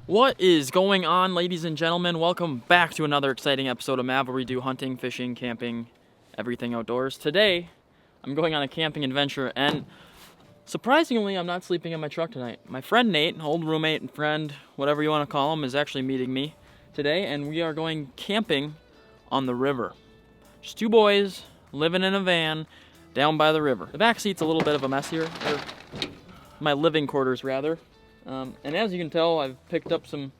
What is going on, ladies and gentlemen? Welcome back to another exciting episode of Mav, where we do hunting, fishing, camping, everything outdoors. Today, I'm going on a camping adventure, and surprisingly, I'm not sleeping in my truck tonight. My friend Nate, old roommate and friend, whatever you want to call him, is actually meeting me today, and we are going camping on the river. Just two boys living in a van down by the river. The back seat's a little bit of a mess here, or my living quarters rather. And as you can tell, I've picked up some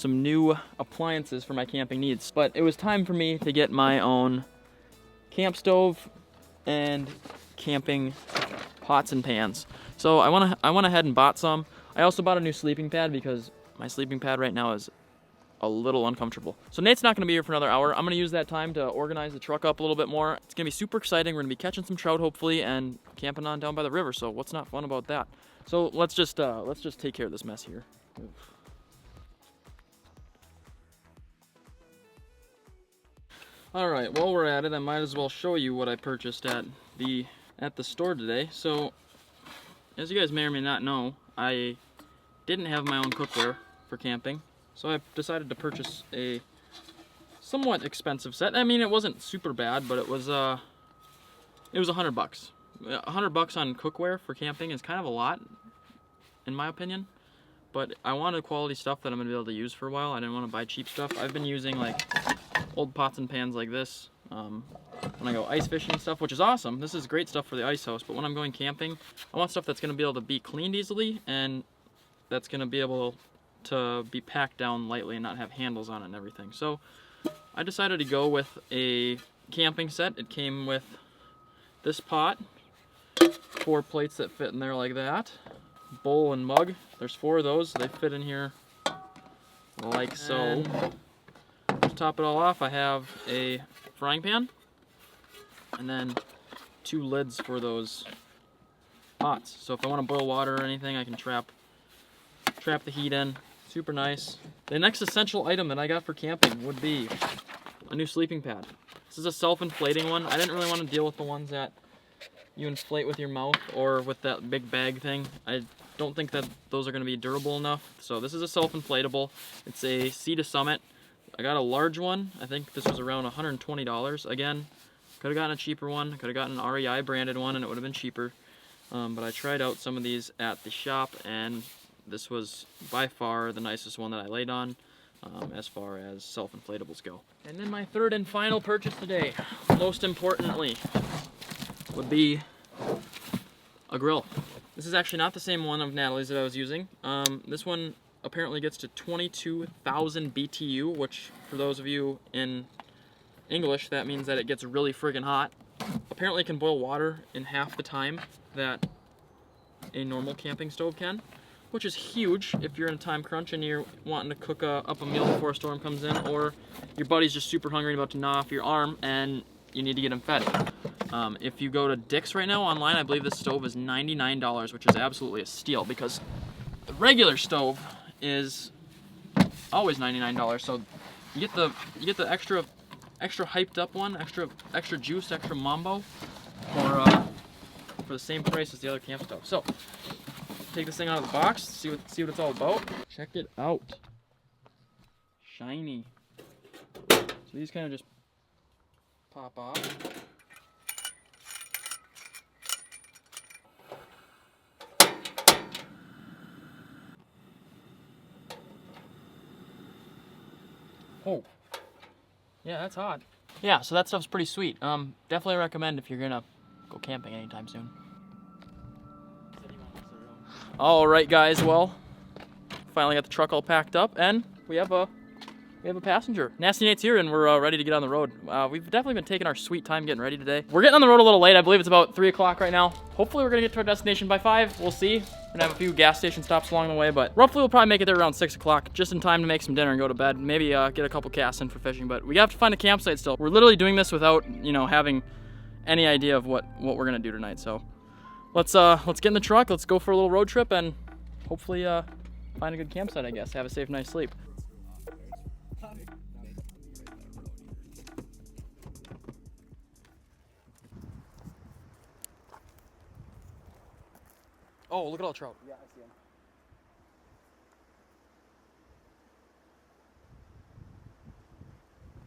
new appliances for my camping needs. But it was time for me to get my own camp stove and camping pots and pans. So I went ahead and bought some. I also bought a new sleeping pad because my sleeping pad right now is a little uncomfortable. So Nate's not gonna be here for another hour. I'm gonna use that time to organize the truck up a little bit more. It's gonna be super exciting. We're gonna be catching some trout hopefully and camping on down by the river. So what's not fun about that? So let's just take care of this mess here. Oof. All right, while we're at it, I might as well show you what I purchased at the store today. So, as you guys may or may not know, I didn't have my own cookware for camping, so I decided to purchase a somewhat expensive set. I mean, it wasn't super bad, but it was $100. $100 on cookware for camping is kind of a lot, in my opinion. But I wanted quality stuff that I'm gonna be able to use for a while. I didn't want to buy cheap stuff. I've been using like old pots and pans like this when I go ice fishing and stuff, which is awesome. This is great stuff for the ice house. But when I'm going camping, I want stuff that's gonna be able to be cleaned easily and that's gonna be able to be packed down lightly and not have handles on it and everything. So I decided to go with a camping set. It came with this pot, 4 plates that fit in there like that, bowl and mug. There's 4 of those. They fit in here like so. To top it all off, I have a frying pan and then 2 lids for those pots. So if I want to boil water or anything, I can trap the heat in. Super nice. The next essential item that I got for camping would be a new sleeping pad. This is a self-inflating one. I didn't really want to deal with the ones that you inflate with your mouth or with that big bag thing. I don't think that those are going to be durable enough. So this is a self-inflatable. It's a Sea to Summit. I got a large one. I think this was around $120. Again, could have gotten a cheaper one. Could have gotten an REI branded one and it would have been cheaper. But I tried out some of these at the shop and this was by far the nicest one that I laid on as far as self-inflatables go. And then my third and final purchase today, most importantly, would be a grill. This is actually not the same one of Natalie's that I was using. This one apparently gets to 22,000 BTU, which for those of you in English, that means that it gets really friggin' hot. Apparently it can boil water in half the time that a normal camping stove can, which is huge if you're in a time crunch and you're wanting to cook up a meal before a storm comes in, or your buddy's just super hungry and about to gnaw off your arm and you need to get him fed. If you go to Dick's right now online, I believe this stove is $99, which is absolutely a steal because the regular stove is always $99. So you get the extra hyped up one, extra juice, extra mambo for the same price as the other camp stove. So take this thing out of the box, see what it's all about. Check it out. Shiny. So these kind of just pop off. Oh, yeah, that's hot. Yeah, so that stuff's pretty sweet. Definitely recommend if you're gonna go camping anytime soon. All right, guys. Well, finally got the truck all packed up, and we have a passenger. Nasty Nate's here, and we're ready to get on the road. We've definitely been taking our sweet time getting ready today. We're getting on the road a little late. I believe it's about 3 o'clock right now. Hopefully, we're gonna get to our destination by 5. We'll see. We're gonna have a few gas station stops along the way, but roughly we'll probably make it there around 6 o'clock, just in time to make some dinner and go to bed. Maybe get a couple casts in for fishing, but we have to find a campsite still. We're literally doing this without, having any idea of what we're gonna do tonight. So let's get in the truck. Let's go for a little road trip and hopefully find a good campsite. I guess have a safe night's sleep. Oh, look at all the trout. Yeah, I see him.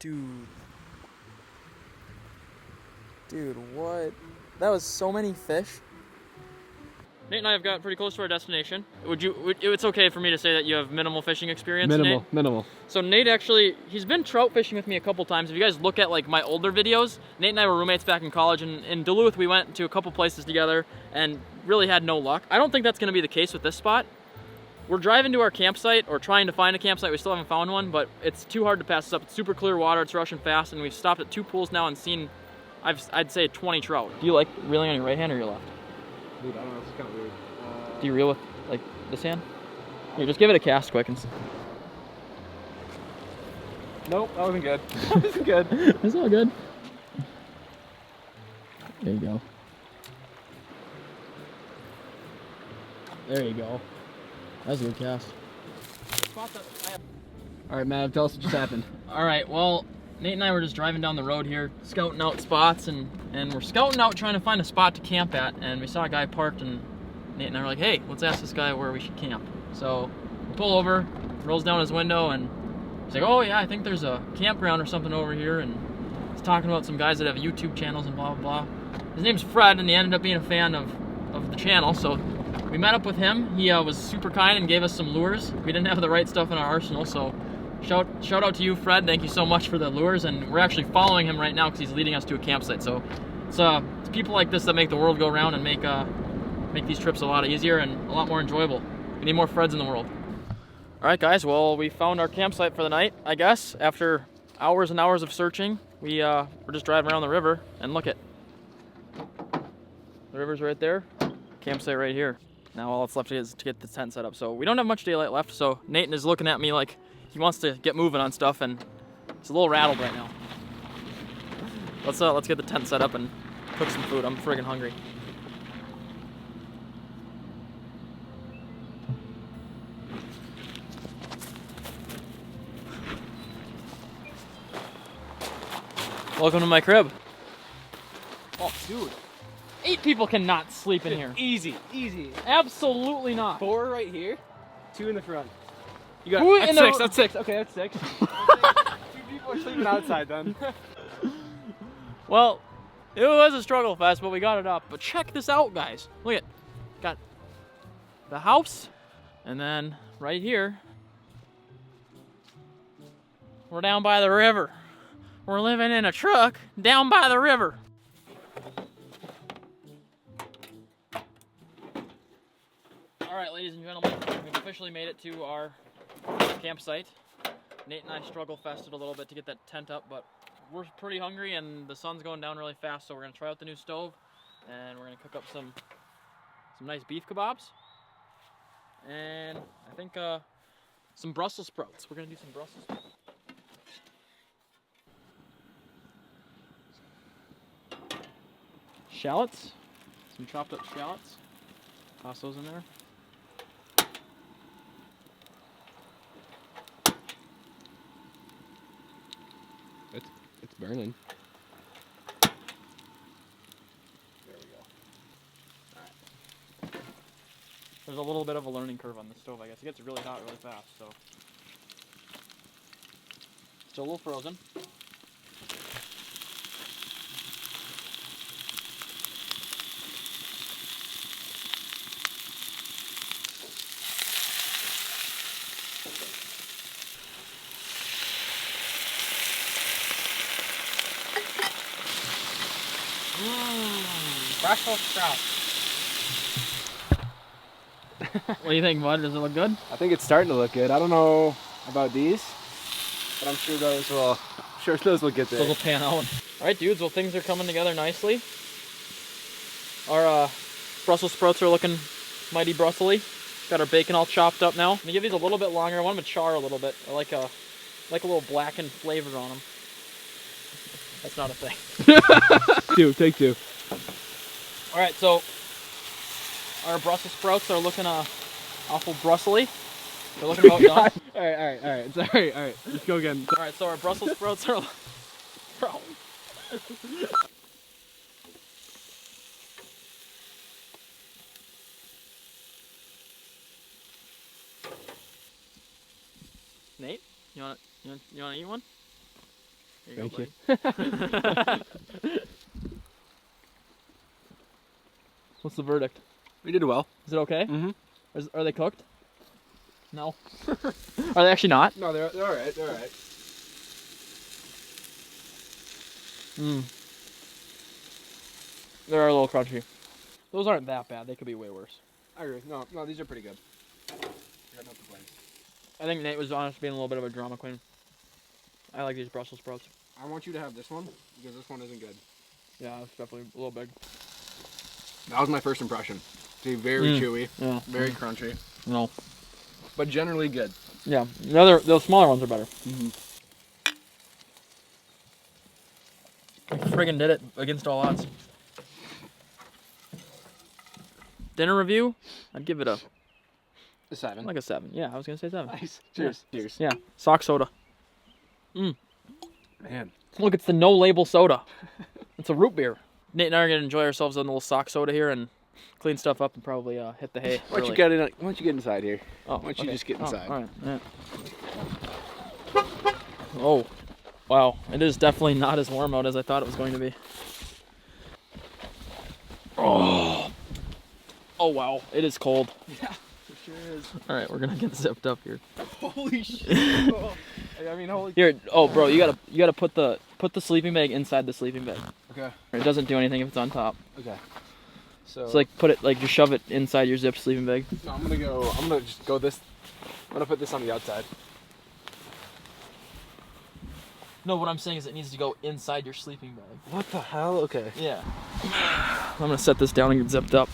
Dude. Dude, what? That was so many fish. Nate and I have got pretty close to our destination. It's okay for me to say that you have minimal fishing experience, Nate? Minimal. So Nate actually, he's been trout fishing with me a couple times. If you guys look at like my older videos, Nate and I were roommates back in college, and in Duluth we went to a couple places together and really had no luck. I don't think that's gonna be the case with this spot. We're driving to our campsite, or trying to find a campsite. We still haven't found one, but it's too hard to pass this up. It's super clear water, it's rushing fast, and we've stopped at 2 pools now and seen, I'd say 20 trout. Do you like reeling on your right hand or your left? Dude, I don't know, it's kind of weird. Do you reel with like this hand? Here, just give it a cast quick and see. Nope, that wasn't good. That wasn't good. It's all good. There you go. There you go. That's a good cast. Alright, Mav, tell us what just happened. Alright, well, Nate and I were just driving down the road here, scouting out spots, and we're scouting out trying to find a spot to camp at, and we saw a guy parked, and Nate and I were like, hey, let's ask this guy where we should camp. So we pull over, rolls down his window, and he's like, oh yeah, I think there's a campground or something over here, and he's talking about some guys that have YouTube channels and blah, blah, blah. His name's Fred, and he ended up being a fan of the channel, so we met up with him. He was super kind and gave us some lures. We didn't have the right stuff in our arsenal, so shout out to you, Fred. Thank you so much for the lures, and we're actually following him right now because he's leading us to a campsite. So it's people like this that make the world go round and make these trips a lot easier and a lot more enjoyable. We need more Freds in the world. All right, guys. Well, we found our campsite for the night, I guess. After hours and hours of searching, we're just driving around the river, and look at the river's right there. Campsite right here. Now all that's left is to get the tent set up. So we don't have much daylight left, so Nate is looking at me like he wants to get moving on stuff, and he's a little rattled right now. Let's get the tent set up and cook some food. I'm friggin' hungry. Welcome to my crib. Oh, dude. 8 people cannot sleep in here. Easy, easy. Absolutely not. 4 right here, 2 in the front. You got Who that's in 6. the... That's 6. Okay, that's 6. 2 people are sleeping outside then. Well, it was a struggle fest, but we got it up. But check this out, guys. Look at, got the house, and then right here, we're down by the river. We're living in a truck down by the river. All right, ladies and gentlemen, we've officially made it to our campsite. Nate and I struggle fested a little bit to get that tent up, but we're pretty hungry and the sun's going down really fast, so we're gonna try out the new stove and we're gonna cook up some nice beef kebabs and I think some Brussels sprouts. We're gonna do some Brussels sprouts. Shallots, some chopped up shallots. Toss those in there. It's burning. There we go. Alright. There's a little bit of a learning curve on the stove, I guess. It gets really hot really fast, so. Still a little frozen. Brussels trout. What do you think, bud? Does it look good? I think it's starting to look good. I don't know about these, but I'm sure those will get there. Those will pan out. All right, dudes. Well, things are coming together nicely. Our Brussels sprouts are looking mighty Brussels-y. Got our bacon all chopped up now. I'm gonna give these a little bit longer. I want them to char a little bit. I like a little blackened flavor on them. That's not a thing. Take two. All right, so our Brussels sprouts are looking awful Brussels-y. They're looking about done. All right. Sorry, all right. Let's go again. All right, so our Brussels sprouts are. Bro. Nate, you wanna eat one? Here Thank buddy. What's the verdict? We did well. Is it okay? Mm-hmm. Are they cooked? No. Are they actually not? No, they're all right. They're all right. Mm. They're a little crunchy. Those aren't that bad. They could be way worse. I agree. No, these are pretty good. I got no complaints. I think Nate was honest being a little bit of a drama queen. I like these Brussels sprouts. I want you to have this one because this one isn't good. Yeah, it's definitely a little big. That was my first impression. See, very chewy, Yeah. very crunchy, No. but generally good. Yeah. Those smaller ones are better. Mm-hmm. I friggin' did it against all odds. Dinner review? I'd give it a 7. like a 7. Yeah, I was gonna say 7. Nice. Cheers. Yeah. Cheers. Yeah. Sock soda. Mm. Man. Look, it's the no label soda. It's a root beer. Nate and I are gonna enjoy ourselves on a little sock soda here and clean stuff up and probably hit the hay. Why don't you get inside here? Oh, Why don't you just get inside? All right. Yeah. Oh, wow! It is definitely not as warm out as I thought it was going to be. Oh wow! It is cold. Yeah, it sure is. All right, we're gonna get zipped up here. Holy shit! I mean, holy. Here, oh bro, you gotta put the sleeping bag inside the sleeping bag. Okay. It doesn't do anything if it's on top. Okay. So like just shove it inside your zipped sleeping bag. No, I'm gonna just go this. I'm gonna put this on the outside. No, what I'm saying is it needs to go inside your sleeping bag. What the hell? Okay. Yeah. I'm gonna set this down and get zipped up.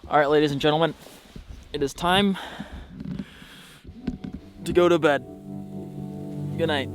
All right, ladies and gentlemen, it is time to go to bed. Good night.